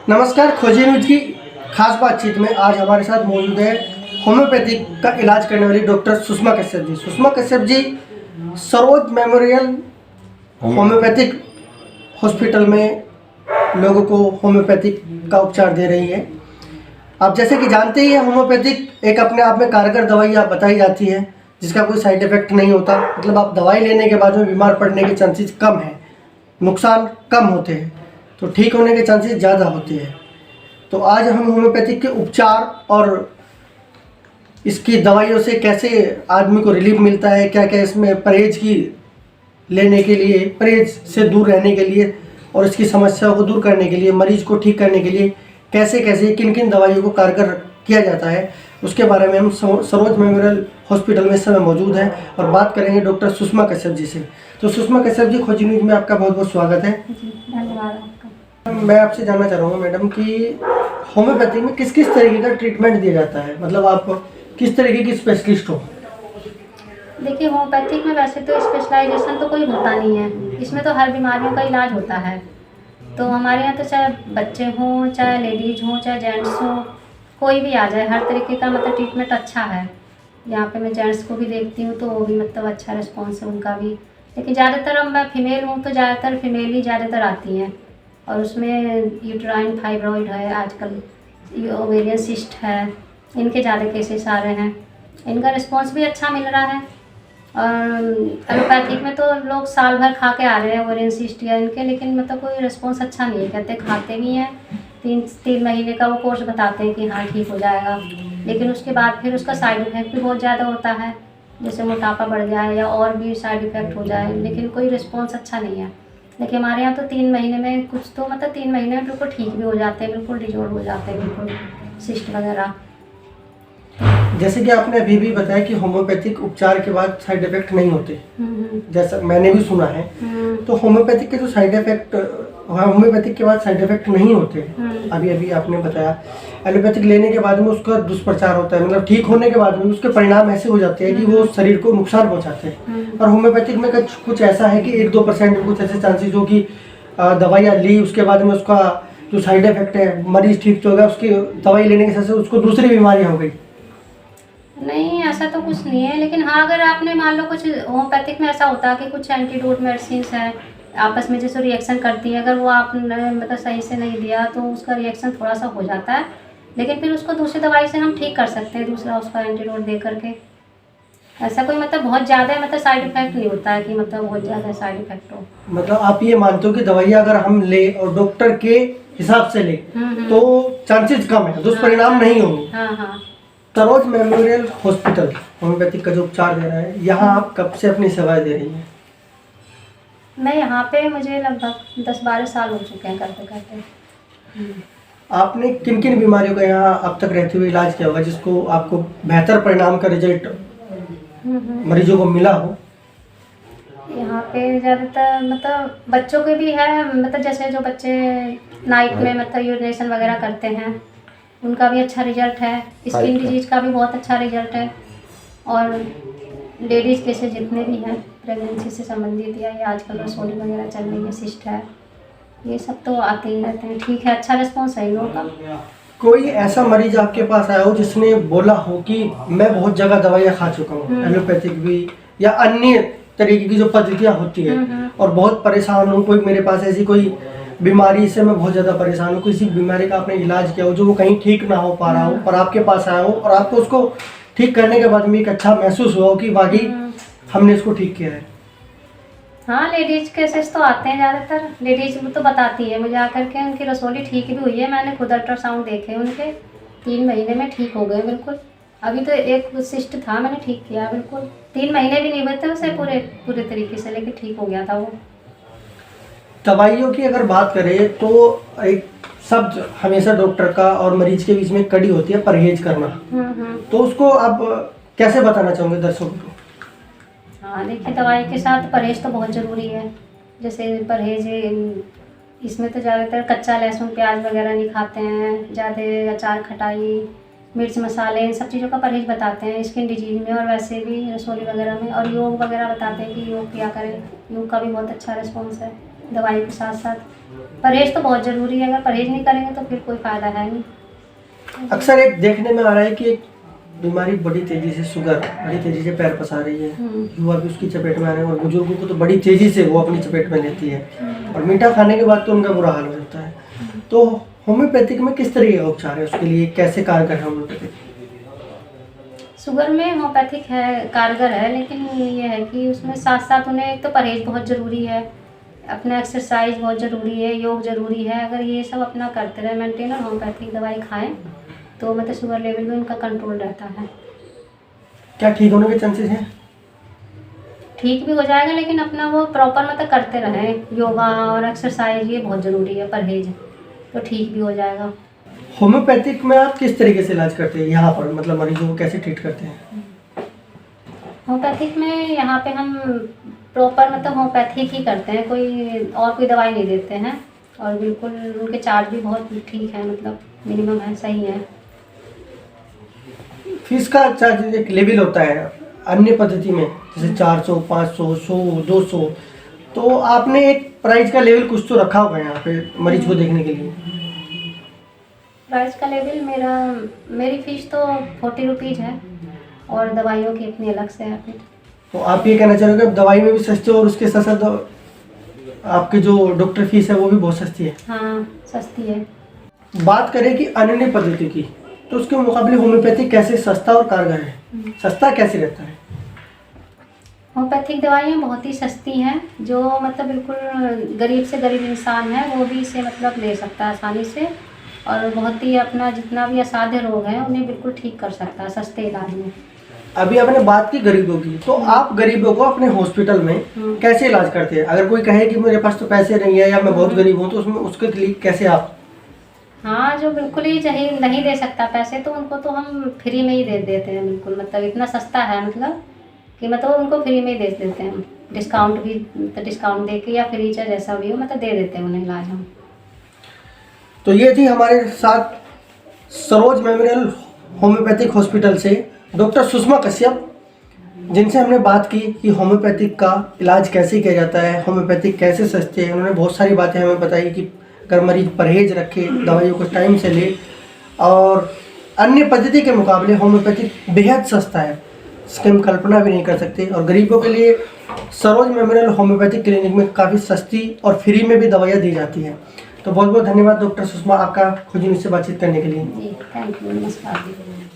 नमस्कार। खोजी न्यूज की खास बातचीत में आज हमारे साथ मौजूद है होम्योपैथिक का इलाज करने वाली doctor Sushma Kashyap ji. Sushma Kashyap ji Saroj memorial homeopathic hospital में लोगों को होम्योपैथिक का उपचार दे रही है। आप जैसे कि जानते ही हैं, होम्योपैथिक एक अपने आप में कारगर दवाइयाँ बताई जाती है जिसका कोई साइड इफेक्ट नहीं होता। मतलब आप दवाई लेने के बाद में बीमार पड़ने के चांसेस कम हैं, नुकसान कम होते हैं, तो ठीक होने के चांसेस ज़्यादा होते हैं। तो आज हम होम्योपैथिक के उपचार और इसकी दवाइयों से कैसे आदमी को रिलीफ मिलता है, क्या क्या इसमें परहेज की लेने के लिए, परहेज से दूर रहने के लिए और इसकी समस्याओं को दूर करने के लिए, मरीज को ठीक करने के लिए कैसे कैसे किन किन दवाइयों को कारगर किया जाता है, उसके बारे में हम सरोज मेमोरियल हॉस्पिटल में इस समय मौजूद हैं और बात करेंगे डॉक्टर सुषमा कश्यप जी से। तो सुषमा कश्यप जी, खोजी न्यूज में आपका बहुत बहुत स्वागत है। धन्यवाद आपका। मैं आपसे जानना चाह रहा हूँ मैडम कि होम्योपैथी में किस किस तरीके का ट्रीटमेंट दिया जाता है, मतलब आप किस तरीके की स्पेशलिस्ट हो? देखिए, होम्योपैथिक में वैसे तो स्पेशलाइजेशन तो कोई होता नहीं है, इसमें तो हर बीमारियों का इलाज होता है। तो हमारे यहाँ तो चाहे बच्चे हों, चाहे लेडीज हों, चाहे जेंट्स हों, कोई भी आ जाए, हर तरीके का मतलब ट्रीटमेंट अच्छा है। यहाँ पे मैं जेंट्स को भी देखती हूँ तो वो भी मतलब अच्छा रिस्पॉन्स है उनका भी। लेकिन ज़्यादातर अब मैं फीमेल हूँ तो ज़्यादातर फीमेल ही ज़्यादातर आती हैं, और उसमें यूट्राइन फाइब्रॉइड है, आजकल ओवेरियन सिस्ट है, इनके ज़्यादा केसेस आ रहे हैं। इनका रिस्पॉन्स भी अच्छा मिल रहा है। और एलोपैथिक में तो लोग साल भर खा के आ रहे हैं ओवेरियन सिस्ट या इनके, लेकिन मतलब कोई रिस्पॉन्स अच्छा नहीं है। कहते खाते भी हैं, तीन महीने का वो कोर्स बताते हैं कि हाँ ठीक हो जाएगा, लेकिन उसके बाद फिर उसका साइड इफ़ेक्ट भी बहुत ज़्यादा होता है, जैसे मोटापा बढ़ जाए या और भी साइड इफ़ेक्ट हो जाए, लेकिन कोई रिस्पॉन्स अच्छा नहीं है। लेकिन हमारे यहाँ तो 3 महीने में कुछ तो मतलब 3 महीने में बिल्कुल ठीक भी हो जाते हैं, बिल्कुल डिजोल्व हो जाते हैं, बिल्कुल सिस्ट वगैरह। जैसे कि आपने अभी भी बताया कि होम्योपैथिक उपचार के बाद साइड इफेक्ट नहीं होते, जैसा मैंने भी सुना है। तो होम्योपैथिक के जो साइड इफेक्ट, होम्योपैथिक के बाद साइड इफेक्ट नहीं होते, अभी अभी आपने बताया। एलोपैथिक लेने के बाद में उसका दुष्प्रचार होता है, मतलब ठीक होने के बाद में उसके परिणाम ऐसे हो जाते हैं कि वो शरीर को नुकसान पहुंचाते हैं। और होम्योपैथिक में कुछ ऐसा है कि 1-2% कुछ ऐसे चांसेस हो कि दवाइयाँ ली उसके बाद में उसका जो साइड इफेक्ट है, मरीज ठीक तो हो गया, उसकी दवाई लेने के साथ साथ उसको दूसरी बीमारियाँ हो गई। नहीं, ऐसा तो कुछ नहीं है, लेकिन हाँ अगर आपने मान लो कुछ होम्योपैथिक में ऐसा होता है कि कुछ एंटीडोट मेडिसिन है आपस में जैसे रिएक्शन करती है, अगर वो आपने मतलब सही से नहीं दिया तो उसका रिएक्शन थोड़ा सा हो जाता है, लेकिन फिर उसको दूसरी दवाई से हम ठीक कर सकते हैं, दूसरा उसका एंटीडोट दे करके। ऐसा कोई मतलब बहुत ज़्यादा मतलब साइड इफेक्ट नहीं होता है कि मतलब बहुत ज़्यादा साइड इफेक्ट हो। मतलब आप ये मानते हो कि दवाइयाँ अगर हम ले और डॉक्टर के हिसाब से ले तो चांसेस कम है, दुष्परिणाम नहीं होंगे। हाँ हाँ। सरोज मेमोरियल हॉस्पिटल होम्योपैथिक का जो उपचार दे रहा है, यहाँ आप कब से अपनी सेवाएं दे रही हैं? मैं यहाँ पे मुझे लगभग 10-12 साल हो चुके हैं करते करते। आपने किन किन बीमारियों का यहाँ अब तक रहते हुए इलाज किया होगा जिसको आपको बेहतर परिणाम का रिजल्ट मरीजों को मिला हो? यहाँ पे ज़्यादातर मतलब बच्चों के भी है, मतलब जैसे जो बच्चे नाइट में मतलब यूरिनेशन वगैरह करते हैं उनका भी अच्छा रिजल्ट है, स्किन डिजीज़ का भी बहुत अच्छा रिजल्ट है, और लेडीज़ केसेस जितने भी हैं प्रेगनेंसी से संबंधित या ये आजकल रसोली वगैरह चल रही है, सिस्ट है, ये सब तो आते ही रहते हैं। ठीक है, अच्छा रिस्पॉन्स है इन लोगों का। कोई ऐसा मरीज आपके पास आया हो जिसने बोला हो कि मैं बहुत जगह दवाइयाँ खा चुका हूँ, एलोपैथिक भी या अन्य तरीके की जो पद्धतियाँ होती है, और बहुत परेशान हूँ, कोई मेरे पास ऐसी कोई बीमारी से मैं बहुत ज़्यादा परेशान हूँ, किसी बीमारी का आपने इलाज किया हो जो वो कहीं ठीक ना हो पा रहा हो और आपके पास आया हो और आपको उसको ठीक करने के बाद में एक अच्छा महसूस हुआ हो कि वाकई हमने इसको ठीक किया है? हाँ, लेडीज़ केसेस तो आते हैं ज़्यादातर, लेडीज़ तो बताती है मुझे आकर के उनकी रसोली ठीक भी हुई है, मैंने खुद अल्ट्रासाउंड देखे उनके 3 महीने में ठीक हो गए बिल्कुल। अभी तो एक सिस्ट था, मैंने ठीक किया बिल्कुल, 3 महीने भी नहीं हुए थे उसे पूरे तरीके से, लेकिन ठीक हो गया था वो। दवाइयों की अगर बात करें तो एक शब्द हमेशा डॉक्टर का और मरीज के बीच में कड़ी होती है, परहेज करना। तो उसको आप कैसे बताना चाहोगे दर्शकों को? हाँ, देखिए दवाई के साथ परहेज तो बहुत ज़रूरी है। जैसे परहेज इसमें तो ज़्यादातर कच्चा लहसुन प्याज वगैरह नहीं खाते हैं, ज़्यादा अचार खटाई मिर्च मसाले इन सब चीज़ों का परहेज बताते हैं स्किन डिजीज में, और वैसे भी रसोली वगैरह में, और योग वगैरह बताते हैं कि योग किया करें, योग का भी बहुत अच्छा रिस्पॉन्स है दवाई के साथ साथ। परहेज तो बहुत ज़रूरी है, अगर परहेज नहीं करेंगे तो फिर कोई फ़ायदा है नहीं। अक्सर एक देखने में आ रहा है कि एक बीमारी बड़ी तेजी से, शुगर बड़ी तेजी से पैर पसार रही है, युवा भी उसकी चपेट में आ रहे हैं और बुजुर्गों को तो बड़ी तेजी से वो अपनी चपेट में लेती है और मीठा खाने के बाद तो उनका बुरा हाल हो जाता है। तो होम्योपैथिक में किस तरीके का उपचार है, उसके लिए कैसे कारगर है होम्योपैथिक? शुगर में होम्योपैथिक है, कारगर है, लेकिन ये है कि उसमें साथ साथ उन्हें एक तो परहेज बहुत ज़रूरी है, अपना एक्सरसाइज बहुत ज़रूरी है, योग ज़रूरी है। अगर ये सब अपना करते रहे मेंटेन और होम्योपैथिक दवाई खाएं तो मतलब शुगर लेवल भी उनका कंट्रोल रहता है। क्या ठीक होने के चांसेस हैं? ठीक भी हो जाएगा, लेकिन अपना वो प्रॉपर मतलब करते रहें, योगा और एक्सरसाइज ये बहुत ज़रूरी है, परहेज, तो ठीक भी हो जाएगा। होम्योपैथिक में आप किस तरीके से इलाज करते हैं यहाँ पर, मतलब मरीजों को कैसे ट्रीट करते हैं? होम्योपैथिक में यहाँ पे हम प्रॉपर मतलब होम्योपैथिक ही करते हैं, कोई दवाई नहीं देते हैं और बिल्कुल उनके चार्ज भी बहुत ठीक है, मतलब मिनिमम है, सही है। फीस का चार्ज एक लेवल होता है अन्य पद्धति में, जैसे 400, 500, 100, 200, तो आपने एक प्राइस का लेवल कुछ तो रखा होगा यहाँ पे मरीज को देखने के लिए? प्राइस का लेवल मेरी फ़ीस तो 40 रुपीज़ है और दवाइयों की अपनी अलग से है फिर। तो आप ये कहना चाह रहे हो कि दवाई में भी सस्ते हो और उसके साथ साथ आपकी जो डॉक्टर फीस है वो भी बहुत सस्ती है? हाँ, सस्ती है। बात करें कि अन्य पद्धति की, तो उसके मुकाबले होम्योपैथिक कैसे सस्ता और कारगर है? सस्ता कैसे रहता है? होम्योपैथिक दवाइयाँ बहुत ही सस्ती हैं, जो मतलब बिल्कुल गरीब से गरीब इंसान है वो भी इसे मतलब ले सकता है आसानी से और बहुत ही अपना जितना भी असाध्य रोग है उन्हें बिल्कुल ठीक कर सकता है सस्ते इलाज में। अभी आपने बात की गरीबों की, तो आप गरीबों को अपने हॉस्पिटल में कैसे इलाज करते हैं? अगर कोई कहे कि मेरे पास तो पैसे नहीं है या मैं बहुत गरीब हूँ, तो उसमें उसके लिए कैसे आप? हाँ, जो बिल्कुल ही नहीं दे सकता पैसे, तो उनको तो हम फ्री में ही दे देते हैं, बिल्कुल मतलब इतना सस्ता है मतलब कि मतलब उनको फ्री में ही दे देते हैं, डिस्काउंट भी, तो डिस्काउंट दे के या फ्री चाहे जैसा भी हो मतलब दे देते हैं उन्हें इलाज हम। तो ये थी हमारे साथ सरोज मेमोरियल होम्योपैथिक हॉस्पिटल से डॉक्टर सुषमा कश्यप, जिनसे हमने बात की कि होम्योपैथिक का इलाज कैसे किया जाता है, होम्योपैथिक कैसे सस्ते हैं। उन्होंने बहुत सारी बातें हमें बताई कि अगर मरीज परहेज रखे, दवाइयों को टाइम से ले और अन्य पद्धति के मुकाबले होम्योपैथिक बेहद सस्ता है, इसकी हम कल्पना भी नहीं कर सकते। और गरीबों के लिए सरोज मेमोरियल होम्योपैथिक क्लिनिक में काफ़ी सस्ती और फ्री में भी दवाइयाँ दी जाती हैं। तो बहुत बहुत धन्यवाद डॉक्टर सुषमा, आपका खुद ही मुझसे बातचीत करने के लिए। जी, थैंक यू, नमस्कार जी।